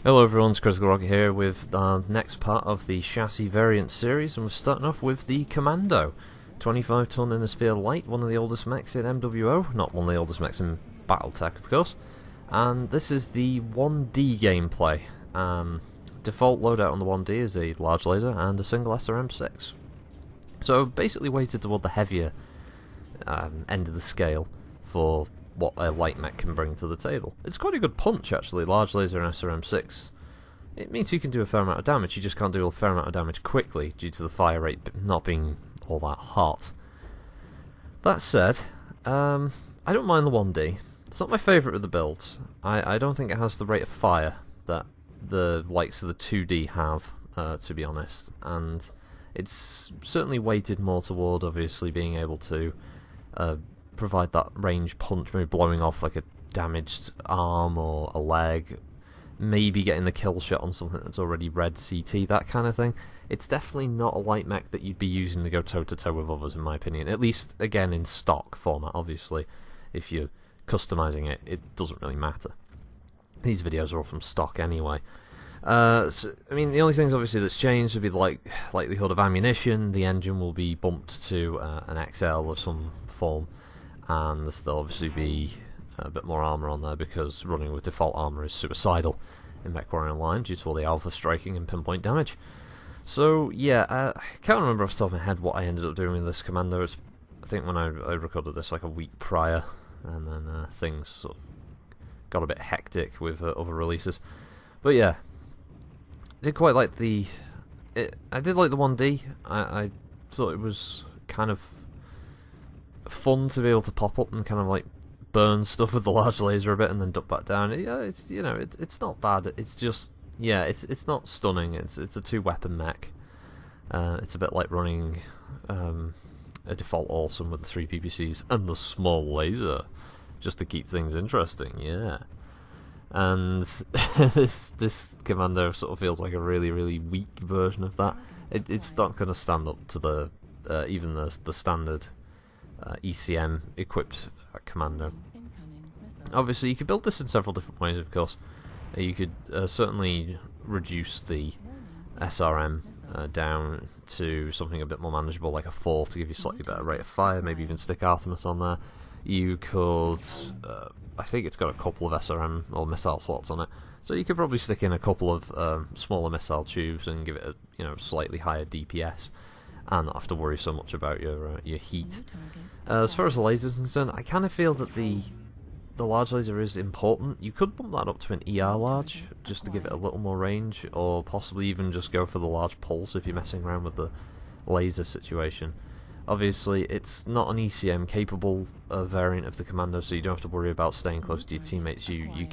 Hello everyone, it's Critical Rocket here with the next part of the chassis variant series, and we're starting off with the Commando. 25 ton Innisphere Light, one of the oldest mechs in MWO, not one of the oldest mechs in Battletech of course, and this is the 1D gameplay. Default loadout on the 1D is a large laser and a single SRM-6. So basically weighted toward the heavier end of the scale for what a light mech can bring to the table. It's quite a good punch actually, large laser and SRM-6. It means you can do a fair amount of damage, you just can't do a fair amount of damage quickly due to the fire rate not being all that hot. That said, I don't mind the 1D. It's not my favourite of the builds. I don't think it has the rate of fire that the likes of the 2D have, to be honest, and it's certainly weighted more toward obviously being able to provide that range punch, maybe blowing off like a damaged arm or a leg, maybe getting the kill shot on something that's already red CT, that kind of thing. It's definitely not a light mech that you'd be using to go toe to toe with others, in my opinion. At least, again, in stock format. Obviously, if you're customizing it, it doesn't really matter. These videos are all from stock anyway. So, I mean, the only things obviously that's changed would be the likelihood of ammunition. The engine will be bumped to an XL of some form, and there'll obviously be a bit more armour on there because running with default armour is suicidal in MechWarrior Online due to all the alpha striking and pinpoint damage. So yeah, I can't remember off the top of my head what I ended up doing with this Commando. I think when I recorded this like a week prior, and then things sort of got a bit hectic with other releases. But yeah, I did quite like I did like the 1D. I thought it was kind of fun to be able to pop up and kind of like burn stuff with the large laser a bit and then duck back down. Yeah, it's, you know, it's not bad. It's just, yeah, it's not stunning. It's a 2-weapon mech. It's a bit like running a default awesome with the 3 PPCs and the small laser, just to keep things interesting. Yeah, and this Commando sort of feels like a really weak version of that. It's not going to stand up to the even the standard ECM equipped Commando. Obviously you could build this in several different ways, of course. You could certainly reduce the SRM down to something a bit more manageable, like a 4 to give you slightly better rate of fire, maybe even stick Artemis on there. You could, I think it's got a couple of SRM or missile slots on it, so you could probably stick in a couple of smaller missile tubes and give it a slightly higher DPS and not have to worry so much about your heat. As far as the laser is concerned, I kind of feel that the large laser is important. You could bump that up to an ER large just to give it a little more range, or possibly even just go for the large pulse if you're messing around with the laser situation. Obviously, it's not an ECM capable variant of the Commando, so you don't have to worry about staying close to your teammates. You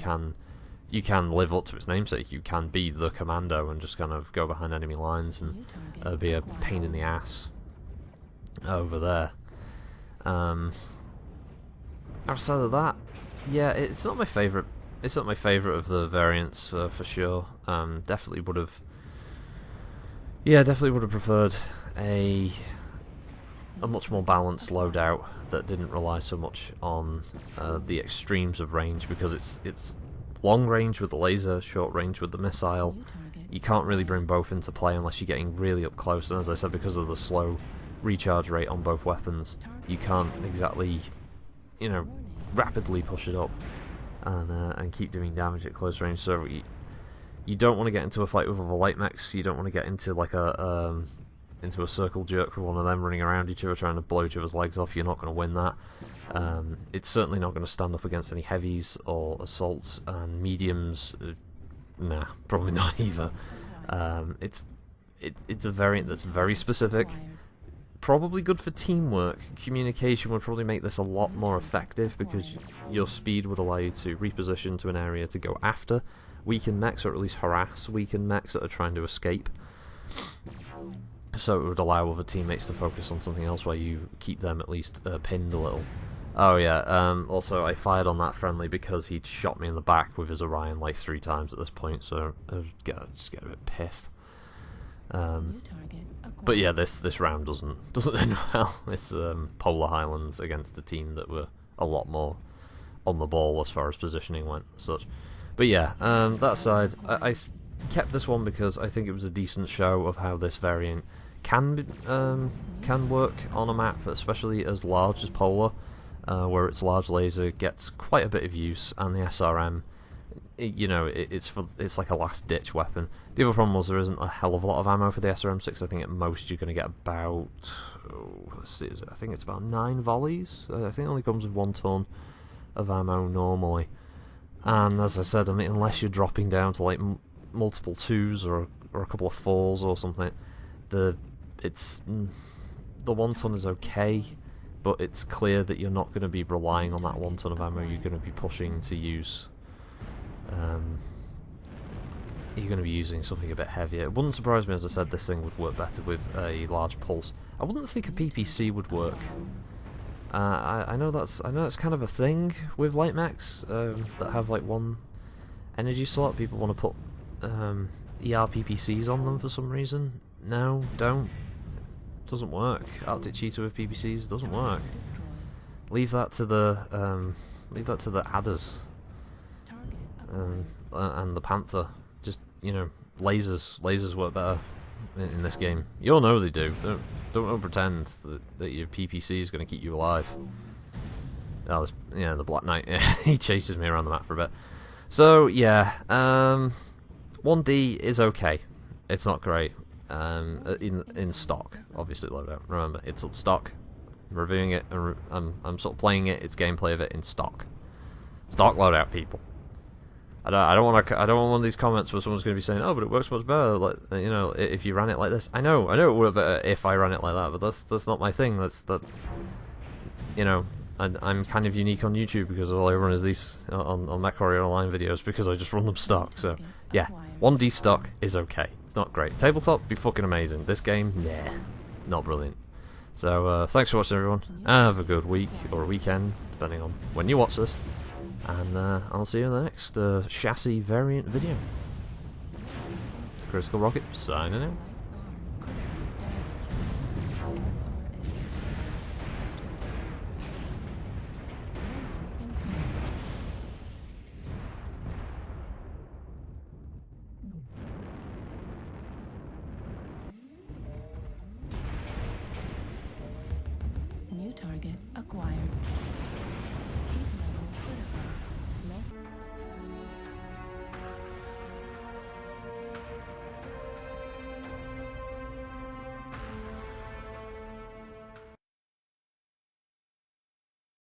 can live up to its namesake. You can be the Commando and just kind of go behind enemy lines and be a pain in the ass over there. Outside of that, yeah, it's not my favourite. It's not my favourite of the variants for sure. Definitely would have preferred a much more balanced loadout that didn't rely so much on the extremes of range, because it's long range with the laser, short range with the missile. You can't really bring both into play unless you're getting really up close, and as I said, because of the slow recharge rate on both weapons, you can't exactly, rapidly push it up and keep doing damage at close range. So you don't want to get into a fight with other light mechs. You don't want to get into like into a circle jerk with one of them running around each other trying to blow each other's legs off. You're not going to win that. It's certainly not going to stand up against any heavies or assaults, and mediums, nah, probably not either. It's a variant that's very specific. Probably good for teamwork. Communication would probably make this a lot more effective, because your speed would allow you to reposition to an area to go after weakened mechs, or at least harass weakened mechs that are trying to escape. So it would allow other teammates to focus on something else while you keep them at least pinned a little. Oh yeah, also I fired on that friendly because he'd shot me in the back with his Orion like 3 times at this point, so I just get a bit pissed. But yeah, this round doesn't end well. It's Polar Highlands against a team that were a lot more on the ball as far as positioning went, as such. But yeah, that aside, I kept this one because I think it was a decent show of how this variant can work on a map, especially as large as Polar, where its large laser gets quite a bit of use, and the SRM, it's like a last ditch weapon. The other problem was there isn't a hell of a lot of ammo for the SRM6. I think at most you're going to get about, let's see, I think it's about 9 volleys. I think it only comes with 1 ton of ammo normally. And as I said, I mean, unless you're dropping down to like multiple 2s or a couple of 4s or something, the 1 ton is okay, but it's clear that you're not going to be relying on that 1 ton of ammo. You're going to be pushing to use. You're going to be using something a bit heavier. It wouldn't surprise me, as I said, this thing would work better with a large pulse. I wouldn't think a PPC would work. I know that's kind of a thing with light mechs that have like 1 energy slot. People want to put ER-PPCs on them for some reason. No, don't. Doesn't work. Arctic Cheetah with PPCs doesn't work. Leave that to the adders and the Panther. Just, lasers work better in this game. You all know they do. Don't pretend that your PPC is going to keep you alive. Oh, the Black Knight. He chases me around the map for a bit. So yeah, 1D is okay. It's not great. In stock, obviously loadout. Remember, it's stock. I'm reviewing it, and I'm sort of playing it. It's gameplay of it in stock. Stock loadout, people. I don't want one of these comments where someone's going to be saying, "Oh, but it works much better." Like, if you ran it like this. I know it would work better if I ran it like that, but that's not my thing. I'm kind of unique on YouTube because all I run is these on MechWarrior Online videos because I just run them stock. So yeah, 1D stock is okay. It's not great. Tabletop be fucking amazing. This game, nah, not brilliant. So thanks for watching, everyone. Have a good week or weekend, depending on when you watch this. And I'll see you in the next chassis variant video. Critical Rocket signing out. New target acquired.